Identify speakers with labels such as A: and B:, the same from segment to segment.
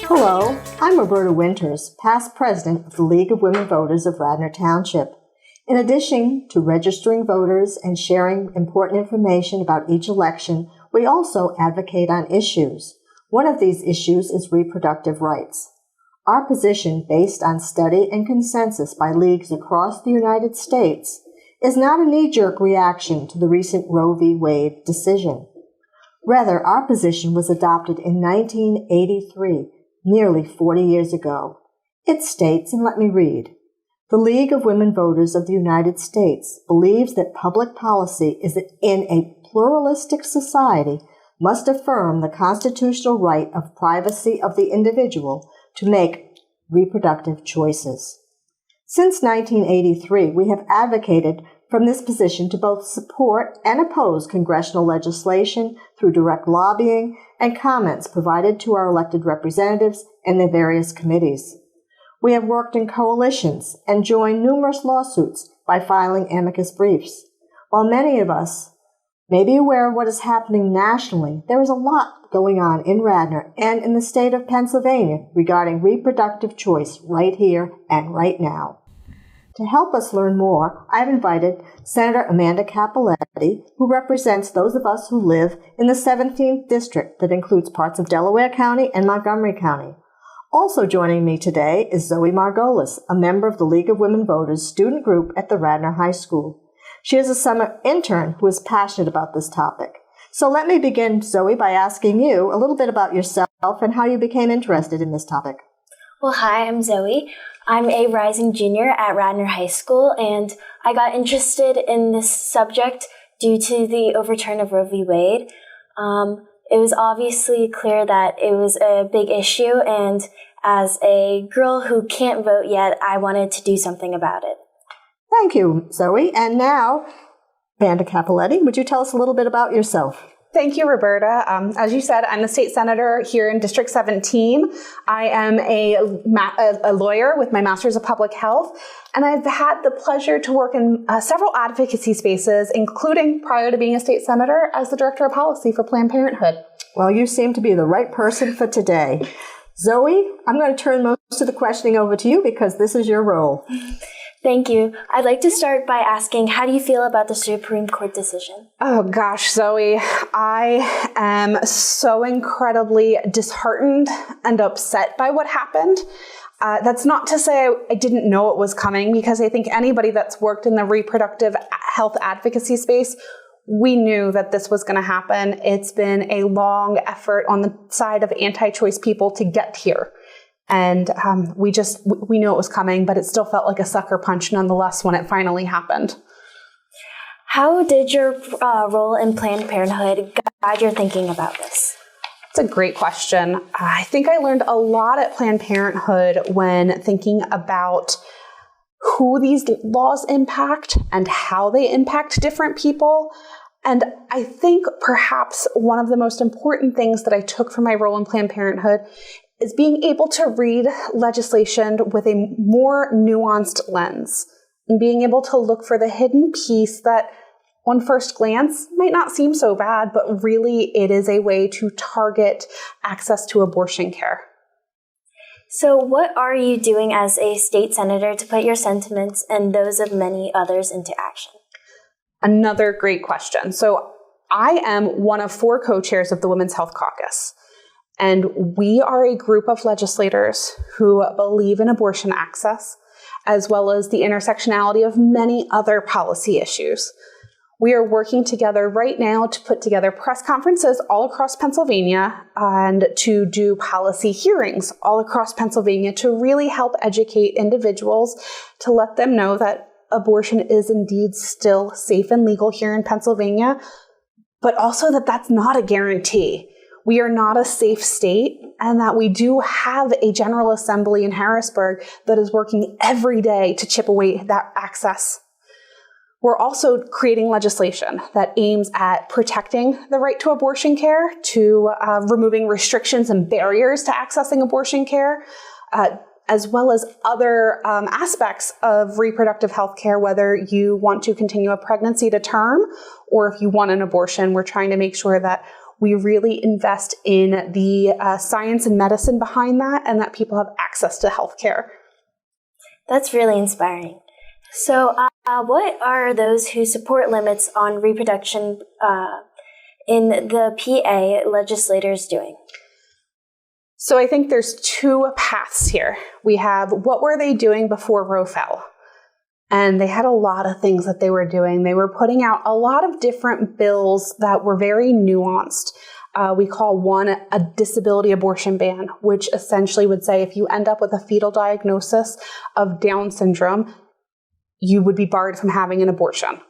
A: Hello, I'm Roberta Winters, past president of the League of Women Voters of Radnor Township. In addition to registering voters and sharing important information about each election, we also advocate on issues. One of these issues is reproductive rights. Our position, based on study and consensus by leagues across the United States, is not a knee-jerk reaction to the recent Roe v. Wade decision. Rather, our position was adopted in 1983, nearly 40 years ago. It states, and let me read, "The League of Women Voters of the United States believes that public policy is in a pluralistic society must affirm the constitutional right of privacy of the individual to make reproductive choices." Since 1983, we have advocated from this position to both support and oppose congressional legislation through direct lobbying and comments provided to our elected representatives and their various committees. We have worked in coalitions and joined numerous lawsuits by filing amicus briefs. While many of us may be aware of what is happening nationally, there is a lot going on in Radnor and in the state of Pennsylvania regarding reproductive choice right here and right now. To help us learn more, I've invited Senator Amanda Cappelletti, who represents those of us who live in the 17th District that includes parts of Delaware County and Montgomery County. Also joining me today is Zoe Margolis, a member of the League of Women Voters student group at the Radnor High School. She is a summer intern who is passionate about this topic. So let me begin, Zoe, by asking you a little bit about yourself and how you became interested in this topic.
B: Well, hi, I'm Zoe. I'm a rising junior at Radnor High School, and I got interested in this subject due to the overturn of Roe v. Wade. It was obviously clear that it was a big issue, and as a girl who can't vote yet, I wanted to do something about it.
A: Thank you, Zoe. And now, Amanda Cappelletti, would you tell us a little bit about yourself?
C: Thank you, Roberta. As you said, I'm the state senator here in District 17. I am a lawyer with my master's of public health, and I've had the pleasure to work in several advocacy spaces, including, prior to being a state senator, as the director of policy for Planned Parenthood.
A: Well, you seem to be the right person for today. Zoe, I'm going to turn most of the questioning over to you because this is your role.
B: Thank you. I'd like to start by asking, how do you feel about the Supreme Court decision?
C: Oh gosh, Zoe, I am so incredibly disheartened and upset by what happened. That's not to say I didn't know it was coming, because I think anybody that's worked in the reproductive health advocacy space, we knew that this was going to happen. It's been a long effort on the side of anti-choice people to get here. And we knew it was coming, but it still felt like a sucker punch nonetheless when it finally happened.
B: How did your role in Planned Parenthood guide your thinking about this?
C: It's a great question. I think I learned a lot at Planned Parenthood when thinking about who these laws impact and how they impact different people. And I think perhaps one of the most important things that I took from my role in Planned Parenthood is being able to read legislation with a more nuanced lens and being able to look for the hidden piece that on first glance might not seem so bad, but really it is a way to target access to abortion care.
B: So what are you doing as a state senator to put your sentiments and those of many others into action?
C: Another great question. So I am one of 4 co-chairs of the Women's Health Caucus. And we are a group of legislators who believe in abortion access, as well as the intersectionality of many other policy issues. We are working together right now to put together press conferences all across Pennsylvania and to do policy hearings all across Pennsylvania to really help educate individuals, to let them know that abortion is indeed still safe and legal here in Pennsylvania, but also that that's not a guarantee. We are not a safe state, and that we do have a General Assembly in Harrisburg that is working every day to chip away at that access. We're also creating legislation that aims at protecting the right to abortion care, to removing restrictions and barriers to accessing abortion care, as well as other aspects of reproductive health care, whether you want to continue a pregnancy to term or if you want an abortion. We're trying to make sure that we really invest in the science and medicine behind that and that people have access to health care.
B: That's really inspiring. So what are those who support limits on reproduction in the PA legislators doing?
C: So I think there's two paths here. We have what were they doing before Roe fell? And they had a lot of things that they were doing. They were putting out a lot of different bills that were very nuanced. We call one a disability abortion ban, which essentially would say if you end up with a fetal diagnosis of Down syndrome, you would be barred from having an abortion.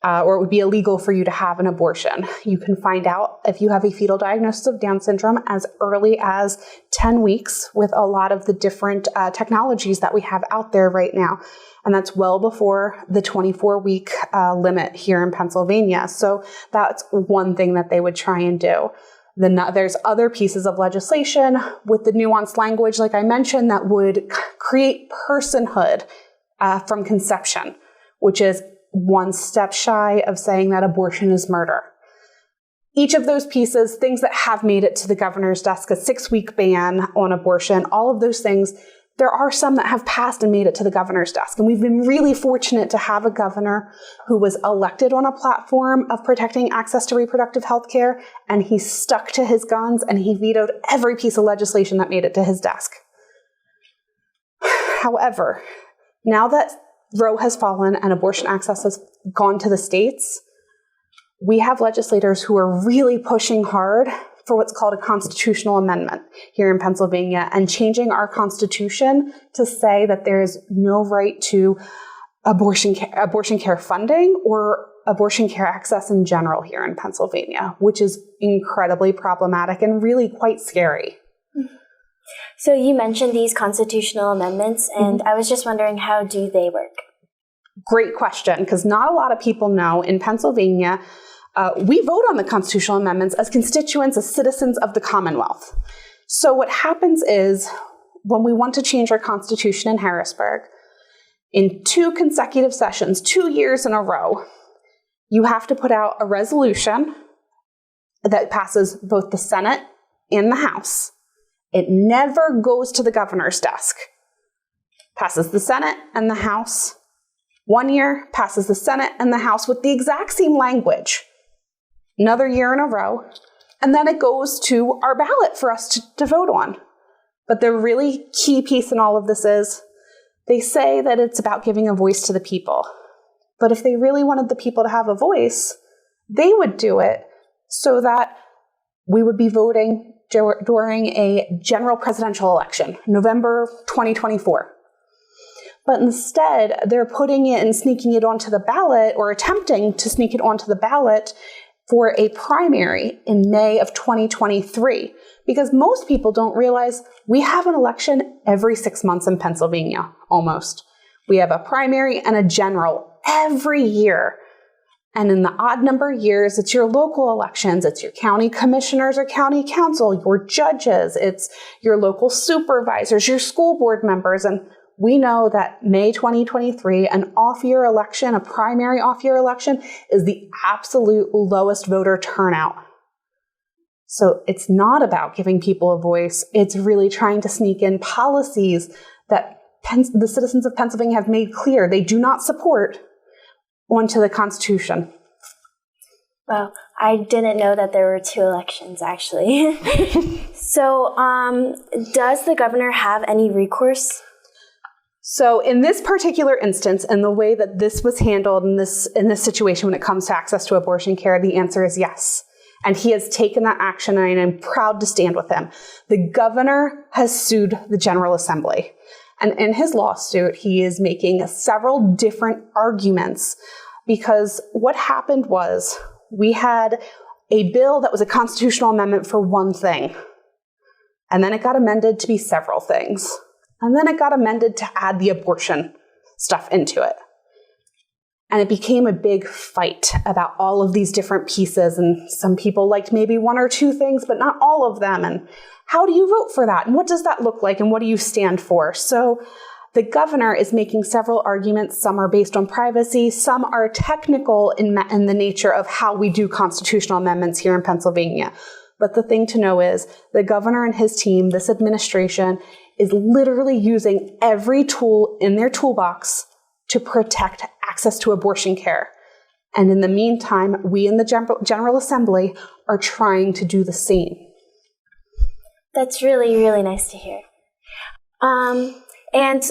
C: Or it would be illegal for you to have an abortion. You can find out if you have a fetal diagnosis of Down syndrome as early as 10 weeks with a lot of the different technologies that we have out there right now. And that's well before the 24-week limit here in Pennsylvania. So that's one thing that they would try and do. Then there's other pieces of legislation with the nuanced language, like I mentioned, that would create personhood from conception, which is one step shy of saying that abortion is murder. Each of those pieces, things that have made it to the governor's desk, a 6-week ban on abortion, all of those things, there are some that have passed and made it to the governor's desk. And we've been really fortunate to have a governor who was elected on a platform of protecting access to reproductive health care, and he stuck to his guns and he vetoed every piece of legislation that made it to his desk. However, now that Roe has fallen and abortion access has gone to the states, we have legislators who are really pushing hard for what's called a constitutional amendment here in Pennsylvania and changing our constitution to say that there is no right to abortion care funding or abortion care access in general here in Pennsylvania, which is incredibly problematic and really quite scary.
B: So you mentioned these constitutional amendments, and I was just wondering, how do they work?
C: Great question, because not a lot of people know in Pennsylvania, we vote on the constitutional amendments as constituents, as citizens of the Commonwealth. So what happens is when we want to change our constitution in Harrisburg, in 2 consecutive sessions, 2 years in a row, you have to put out a resolution that passes both the Senate and the House. It never goes to the governor's desk. Passes the Senate and the House. 1 year, passes the Senate and the House with the exact same language. Another year in a row. And then it goes to our ballot for us to vote on. But the really key piece in all of this is they say that it's about giving a voice to the people. But if they really wanted the people to have a voice, they would do it so that we would be voting during a general presidential election, November 2024. But instead, they're putting it and sneaking it onto the ballot, or attempting to sneak it onto the ballot for a primary in May of 2023. Because most people don't realize we have an election every 6 months in Pennsylvania, almost. We have a primary and a general every year. And in the odd number years, it's your local elections, it's your county commissioners or county council, your judges, it's your local supervisors, your school board members. And we know that May 2023, an off-year election, a primary off-year election, is the absolute lowest voter turnout. So it's not about giving people a voice. It's really trying to sneak in policies that the citizens of Pennsylvania have made clear they do not support onto the Constitution.
B: Well, I didn't know that there were 2 elections, actually. So, does the governor have any recourse?
C: So in this particular instance, and the way that this was handled in this situation when it comes to access to abortion care, the answer is yes. And he has taken that action, and I'm proud to stand with him. The governor has sued the General Assembly. And in his lawsuit, he is making several different arguments, because what happened was we had a bill that was a constitutional amendment for one thing, and then it got amended to be several things, and then it got amended to add the abortion stuff into it. And it became a big fight about all of these different pieces. And some people liked maybe one or two things, but not all of them. And how do you vote for that? And what does that look like? And what do you stand for? So the governor is making several arguments. Some are based on privacy. Some are technical in the nature of how we do constitutional amendments here in Pennsylvania. But the thing to know is the governor and his team, this administration, is literally using every tool in their toolbox to protect access to abortion care. And in the meantime, we in the General Assembly are trying to do the same.
B: That's really, really nice to hear. And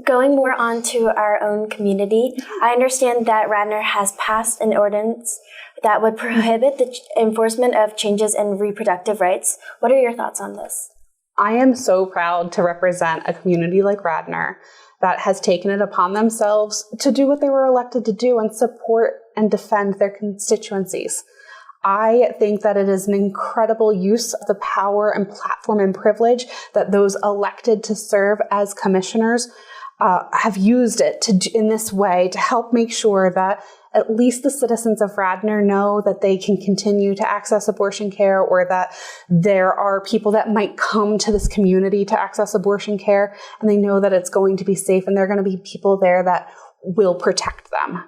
B: going more on to our own community, I understand that Radnor has passed an ordinance that would prohibit the enforcement of changes in reproductive rights. What are your thoughts on this?
C: I am so proud to represent a community like Radnor that has taken it upon themselves to do what they were elected to do and support and defend their constituencies. I think that it is an incredible use of the power and platform and privilege that those elected to serve as commissioners have used it in this way to help make sure that at least the citizens of Radnor know that they can continue to access abortion care, or that there are people that might come to this community to access abortion care, and they know that it's going to be safe and there are going to be people there that will protect them.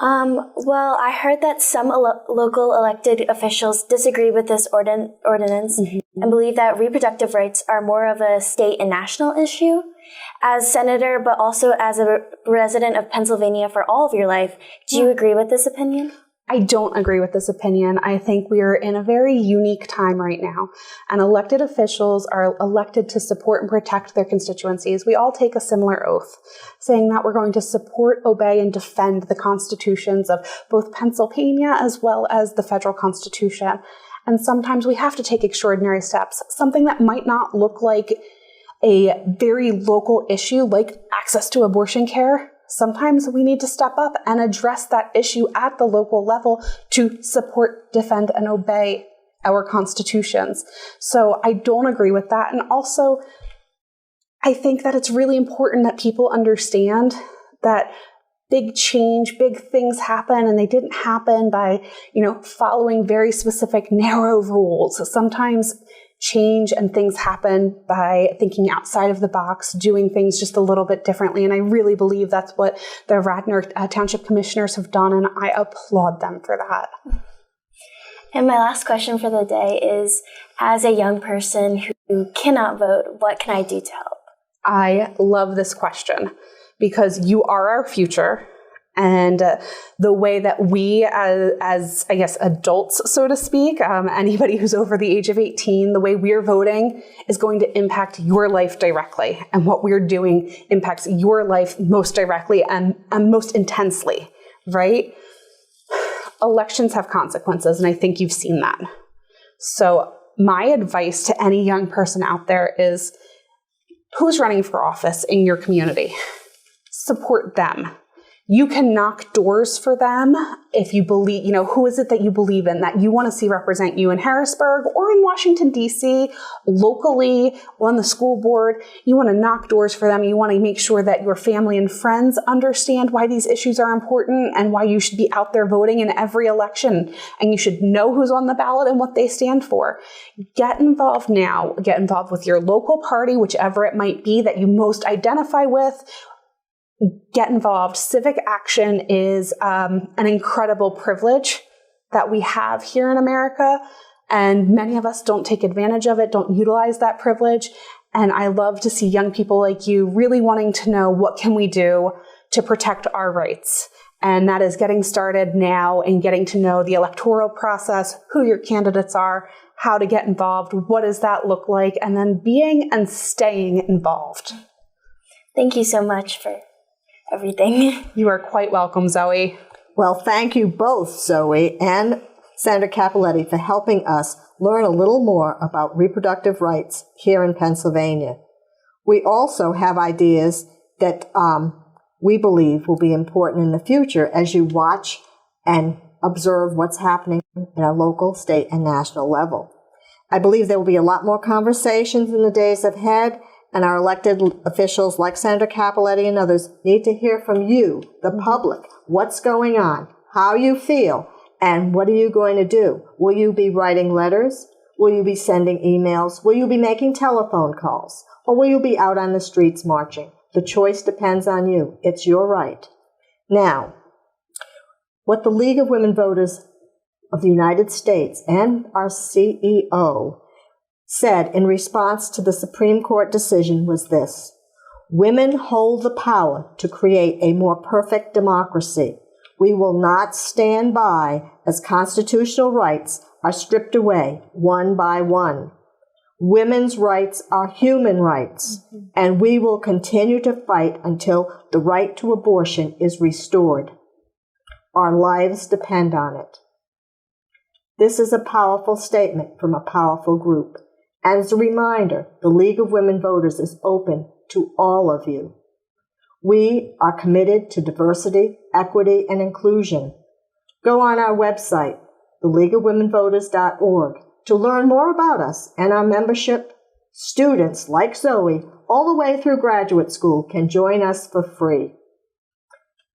B: Well, I heard that some local elected officials disagree with this ordinance and believe that reproductive rights are more of a state and national issue. As senator, but also as a resident of Pennsylvania for all of your life, do you agree with this opinion?
C: I don't agree with this opinion. I think we are in a very unique time right now, and elected officials are elected to support and protect their constituencies. We all take a similar oath, saying that we're going to support, obey, and defend the constitutions of both Pennsylvania as well as the federal constitution. And sometimes we have to take extraordinary steps, something that might not look like a very local issue like access to abortion care. Sometimes we need to step up and address that issue at the local level to support, defend, and obey our constitutions. So I don't agree with that. And also, I think that it's really important that people understand that big change, big things happen, and they didn't happen by, following very specific, narrow rules. Sometimes change and things happen by thinking outside of the box, doing things just a little bit differently. And I really believe that's what the Radnor Township Commissioners have done, and I applaud them for that.
B: And my last question for the day is, as a young person who cannot vote, what can I do to help?
C: I love this question because you are our future. And the way that we, as I guess, adults, so to speak, anybody who's over the age of 18, the way we're voting is going to impact your life directly. And what we're doing impacts your life most directly and most intensely, right? Elections have consequences, and I think you've seen that. So my advice to any young person out there is, who's running for office in your community? Support them. You can knock doors for them if you believe, who is it that you believe in, that you want to see represent you in Harrisburg or in Washington, D.C., locally, on the school board. You want to knock doors for them. You want to make sure that your family and friends understand why these issues are important and why you should be out there voting in every election. And you should know who's on the ballot and what they stand for. Get involved now. Get involved with your local party, whichever it might be that you most identify with. Get involved. Civic action is an incredible privilege that we have here in America, and many of us don't take advantage of it, don't utilize that privilege. And I love to see young people like you really wanting to know, what can we do to protect our rights? And that is getting started now and getting to know the electoral process, who your candidates are, how to get involved, what does that look like, and then being and staying involved.
B: Thank you so much for everything.
C: You are quite welcome, Zoe.
A: Well, thank you both, Zoe and Senator Cappelletti, for helping us learn a little more about reproductive rights here in Pennsylvania. We also have ideas that we believe will be important in the future as you watch and observe what's happening at a local, state, and national level. I believe there will be a lot more conversations in the days ahead, and our elected officials like Senator Cappelletti and others need to hear from you, the public, what's going on, how you feel, and what are you going to do? Will you be writing letters? Will you be sending emails? Will you be making telephone calls? Or will you be out on the streets marching? The choice depends on you. It's your right. Now, what the League of Women Voters of the United States and our CEO said in response to the Supreme Court decision was this: women hold the power to create a more perfect democracy. We will not stand by as constitutional rights are stripped away one by one. Women's rights are human rights, and we will continue to fight until the right to abortion is restored. Our lives depend on it. This is a powerful statement from a powerful group. And as a reminder, the League of Women Voters is open to all of you. We are committed to diversity, equity, and inclusion. Go on our website, theleagueofwomenvoters.org, to learn more about us and our membership. Students like Zoe, all the way through graduate school, can join us for free.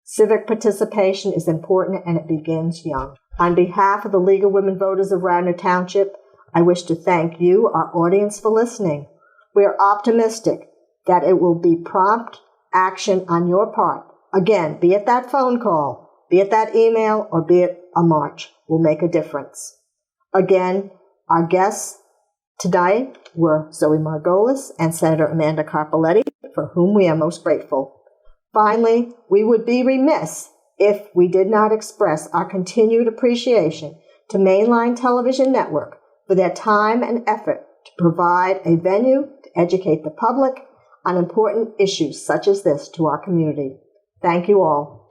A: Civic participation is important, and it begins young. On behalf of the League of Women Voters of Radnor Township, I wish to thank you, our audience, for listening. We are optimistic that it will be prompt action on your part. Again, be it that phone call, be it that email, or be it a march, will make a difference. Again, our guests tonight were Zoe Margolis and Senator Amanda Cappelletti, for whom we are most grateful. Finally, we would be remiss if we did not express our continued appreciation to Mainline Television Network for their time and effort to provide a venue to educate the public on important issues such as this to our community. Thank you all.